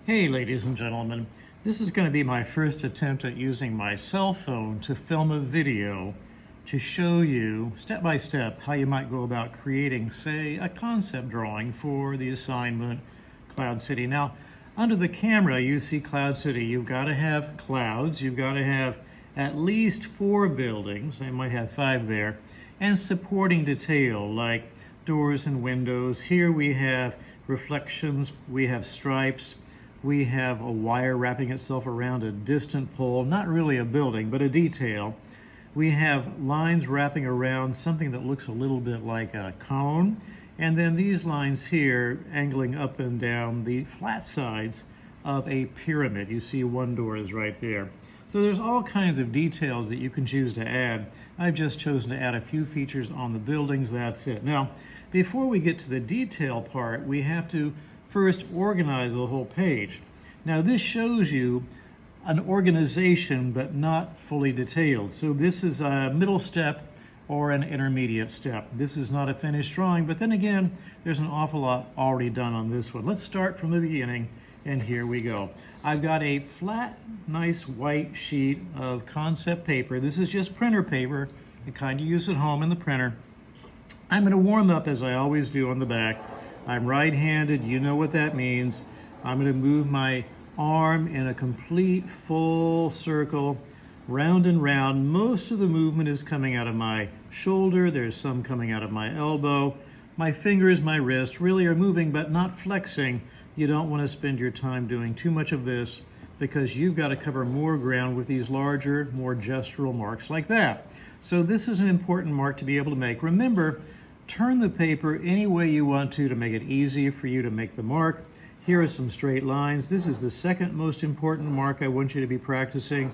Hey ladies and gentlemen, this is going to be my first attempt at using my cell phone to film a video to show you step by step how you might go about creating, say, a concept drawing for the assignment Cloud City. Now, under the camera you see Cloud City. You've got to have clouds, you've got to have at least 4 buildings, I might have 5 there, and supporting detail like doors and windows. Here we have reflections, we have stripes, we have a wire wrapping itself around a distant pole, not really a building, but a detail. We have lines wrapping around something that looks a little bit like a cone, and then these lines here angling up and down the flat sides of a pyramid. You see one door is right there. So there's all kinds of details that you can choose to add. I've just chosen to add a few features on the buildings, that's it. Now, before we get to the detail part, we have to first organize the whole page. Now this shows you an organization but not fully detailed. So this is a middle step or an intermediate step. This is not a finished drawing, but then again, there's an awful lot already done on this one. Let's start from the beginning, and here we go. I've got a flat, nice white sheet of concept paper. This is just printer paper, the kind you use at home in the printer. I'm going to warm up as I always do on the back. I'm right-handed, you know what that means. I'm going to move my arm in a complete full circle, round and round. Most of the movement is coming out of my shoulder. There's some coming out of my elbow. My fingers, my wrist really are moving but not flexing. You don't want to spend your time doing too much of this because you've got to cover more ground with these larger, more gestural marks like that. So this is an important mark to be able to make. Remember, turn the paper any way you want to make it easy for you to make the mark. Here are some straight lines. This is the second most important mark I want you to be practicing.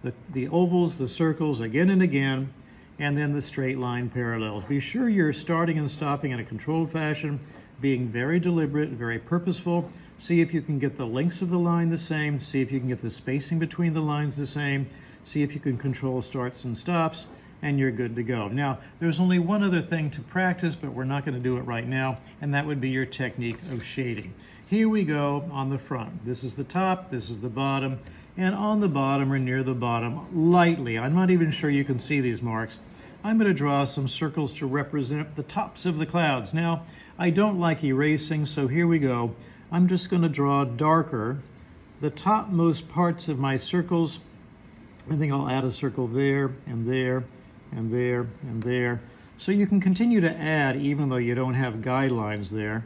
The ovals, the circles again and again, and then the straight line parallels. Be sure you're starting and stopping in a controlled fashion, being very deliberate, very purposeful. See if you can get the lengths of the line the same. See if you can get the spacing between the lines the same. See if you can control starts and stops, and you're good to go. Now, there's only one other thing to practice, but we're not going to do it right now, and that would be your technique of shading. Here we go on the front. This is the top, this is the bottom, and on the bottom or near the bottom, lightly, I'm not even sure you can see these marks, I'm going to draw some circles to represent the tops of the clouds. Now, I don't like erasing, so here we go. I'm just going to draw darker the topmost parts of my circles. I think I'll add a circle there and there and there and there. So you can continue to add even though you don't have guidelines there,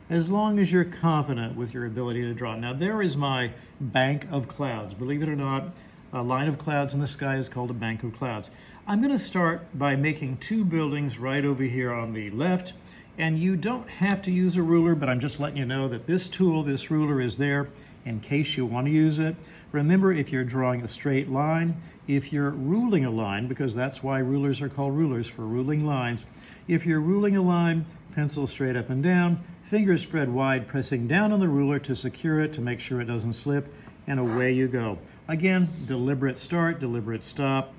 as long as you're confident with your ability to draw. Now there is my bank of clouds. Believe it or not, a line of clouds in the sky is called a bank of clouds. I'm going to start by making 2 buildings right over here on the left, and you don't have to use a ruler, but I'm just letting you know that this tool, this ruler, is there in case you want to use it. Remember, if you're drawing a straight line, if you're ruling a line, because that's why rulers are called rulers, for ruling lines. If you're ruling a line, pencil straight up and down, fingers spread wide, pressing down on the ruler to secure it, to make sure it doesn't slip, and away you go. Again, deliberate start, deliberate stop.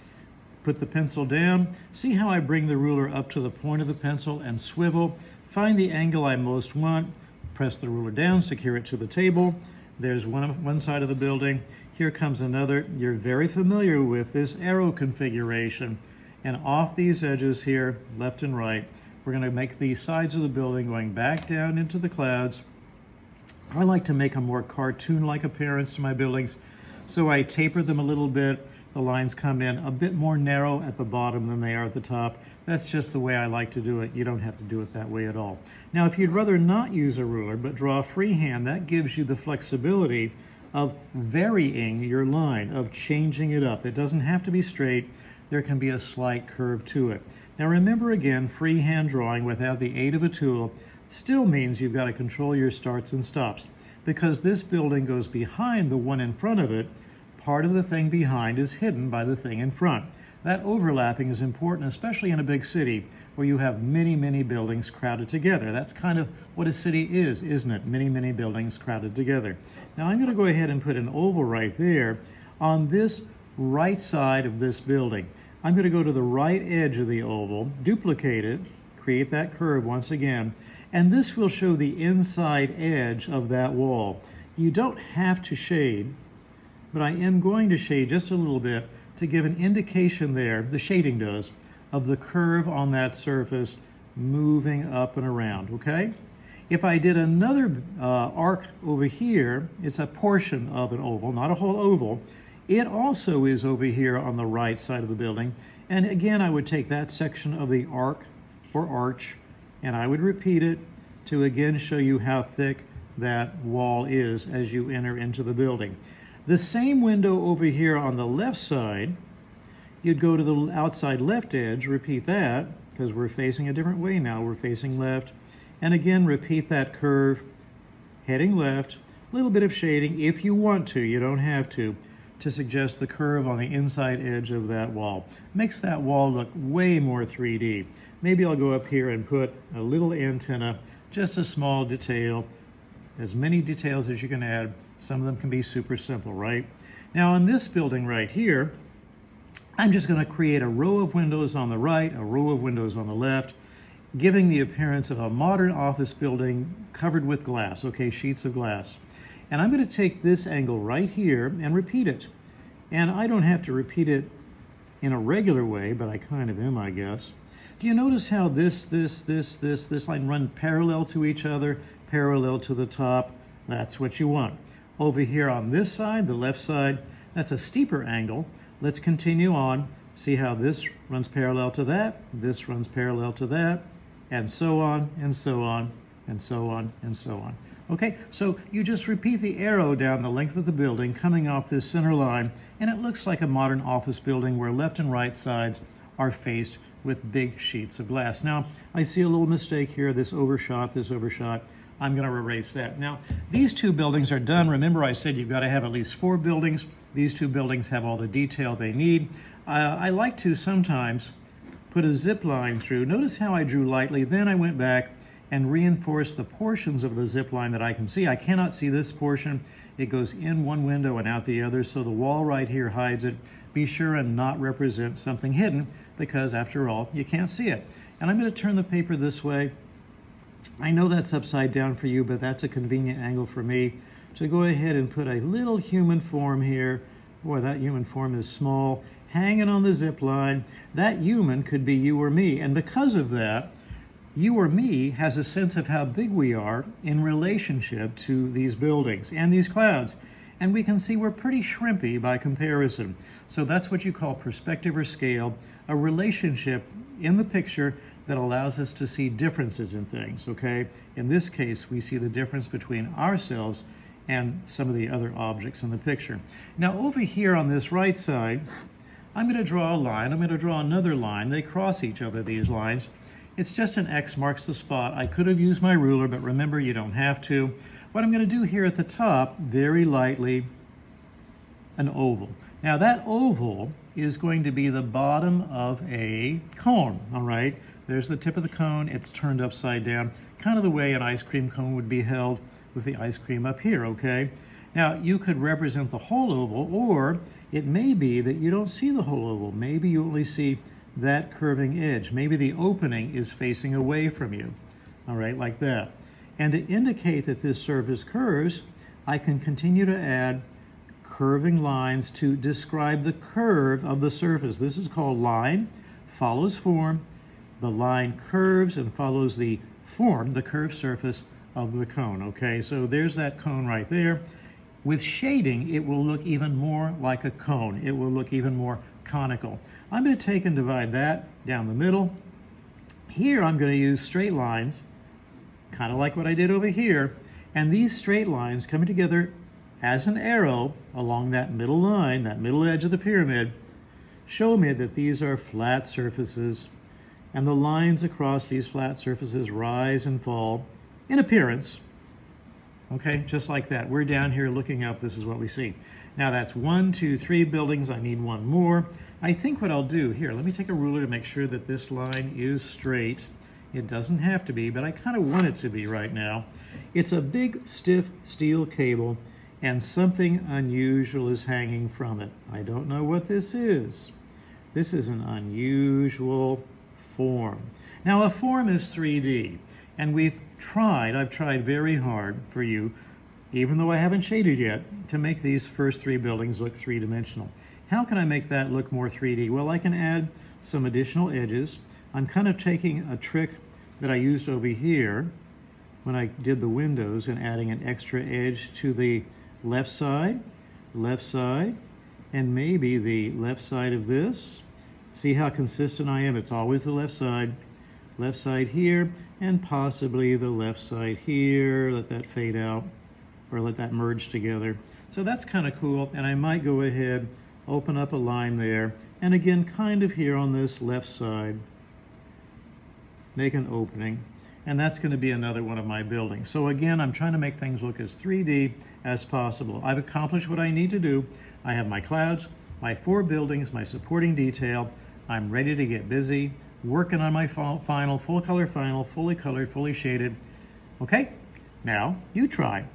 Put the pencil down. See how I bring the ruler up to the point of the pencil and swivel. Find the angle I most want. Press the ruler down, secure it to the table. There's one side of the building. Here comes another. You're very familiar with this arrow configuration. And off these edges here, left and right, we're going to make the sides of the building going back down into the clouds. I like to make a more cartoon-like appearance to my buildings, so I taper them a little bit. The lines come in a bit more narrow at the bottom than they are at the top. That's just the way I like to do it. You don't have to do it that way at all. Now, if you'd rather not use a ruler but draw freehand, that gives you the flexibility of varying your line, of changing it up. It doesn't have to be straight. There can be a slight curve to it. Now remember again, freehand drawing without the aid of a tool still means you've got to control your starts and stops. Because this building goes behind the one in front of it, part of the thing behind is hidden by the thing in front. That overlapping is important, especially in a big city where you have many, many buildings crowded together. That's kind of what a city is, isn't it? Many, many buildings crowded together. Now I'm going to go ahead and put an oval right there on this right side of this building. I'm going to go to the right edge of the oval, duplicate it, create that curve once again, and this will show the inside edge of that wall. You don't have to shade, but I am going to shade just a little bit to give an indication there, the shading does, of the curve on that surface moving up and around, okay? If I did another arc over here, it's a portion of an oval, not a whole oval. It also is over here on the right side of the building. And again, I would take that section of the arc or arch, and I would repeat it to again show you how thick that wall is as you enter into the building. The same window over here on the left side, you'd go to the outside left edge, repeat that, because we're facing a different way now, we're facing left. And again, repeat that curve, heading left, a little bit of shading if you want to, you don't have to suggest the curve on the inside edge of that wall. Makes that wall look way more 3D. Maybe I'll go up here and put a little antenna, just a small detail, as many details as you can add. Some of them can be super simple, right? Now on this building right here, I'm just going to create a row of windows on the right, a row of windows on the left, giving the appearance of a modern office building covered with glass, okay, sheets of glass. And I'm going to take this angle right here and repeat it. And I don't have to repeat it in a regular way, but I kind of am, I guess. Do you notice how this line run parallel to each other, parallel to the top? That's what you want. Over here on this side, the left side, that's a steeper angle. Let's continue on. See how this runs parallel to that, this runs parallel to that, and so on, and so on, and so on, and so on. Okay, so you just repeat the arrow down the length of the building coming off this center line, and it looks like a modern office building where left and right sides are faced with big sheets of glass. Now, I see a little mistake here, this overshot. I'm going to erase that. Now, these two buildings are done. Remember I said you've got to have at least 4 buildings. These 2 buildings have all the detail they need. I like to sometimes put a zip line through. Notice how I drew lightly, then I went back and reinforced the portions of the zip line that I can see. I cannot see this portion. It goes in one window and out the other, so the wall right here hides it. Be sure and not represent something hidden, because after all, you can't see it. And I'm going to turn the paper this way. I know that's upside down for you, but that's a convenient angle for me to go ahead and put a little human form here. Boy, that human form is small, hanging on the zip line. That human could be you or me, and because of that, you or me has a sense of how big we are in relationship to these buildings and these clouds. And we can see we're pretty shrimpy by comparison. So that's what you call perspective or scale, a relationship in the picture that allows us to see differences in things, okay? In this case, we see the difference between ourselves and some of the other objects in the picture. Now over here on this right side, I'm going to draw a line. I'm going to draw another line. They cross each other, these lines. It's just an X marks the spot. I could have used my ruler, but remember, you don't have to. What I'm going to do here at the top, very lightly, an oval. Now that oval is going to be the bottom of a cone, all right? There's the tip of the cone. It's turned upside down, kind of the way an ice cream cone would be held with the ice cream up here, okay? Now, you could represent the whole oval, or it may be that you don't see the whole oval. Maybe you only see that curving edge. Maybe the opening is facing away from you, all right, like that. And to indicate that this surface curves, I can continue to add curving lines to describe the curve of the surface. This is called line, follows form. The line curves and follows the form, the curved surface of the cone, okay? So there's that cone right there. With shading, it will look even more like a cone. It will look even more conical. I'm going to take and divide that down the middle. Here I'm going to use straight lines, kind of like what I did over here. And these straight lines coming together as an arrow along that middle line, that middle edge of the pyramid, show me that these are flat surfaces. And the lines across these flat surfaces rise and fall in appearance. Okay, just like that. We're down here looking up. This is what we see. Now that's 1, 2, 3 buildings. I need one more. I think what I'll do here, let me take a ruler to make sure that this line is straight. It doesn't have to be, but I kind of want it to be right now. It's a big, stiff steel cable, and something unusual is hanging from it. I don't know what this is. This is an unusual form. Now, a form is 3D, and I've tried very hard for you even though I haven't shaded yet, to make these first three buildings look three-dimensional. How can I make that look more 3D? Well, I can add some additional edges. I'm kind of taking a trick that I used over here when I did the windows and adding an extra edge to the left side, and maybe the left side of this. See how consistent I am? It's always the left side here, and possibly the left side here. Let that fade out, or let that merge together. So that's kind of cool, and I might go ahead, open up a line there, and again, kind of here on this left side, make an opening, and that's going to be another one of my buildings. So again, I'm trying to make things look as 3D as possible. I've accomplished what I need to do. I have my clouds, my 4 buildings, my supporting detail. I'm ready to get busy, working on my final, full color final, fully colored, fully shaded. Okay, now you try.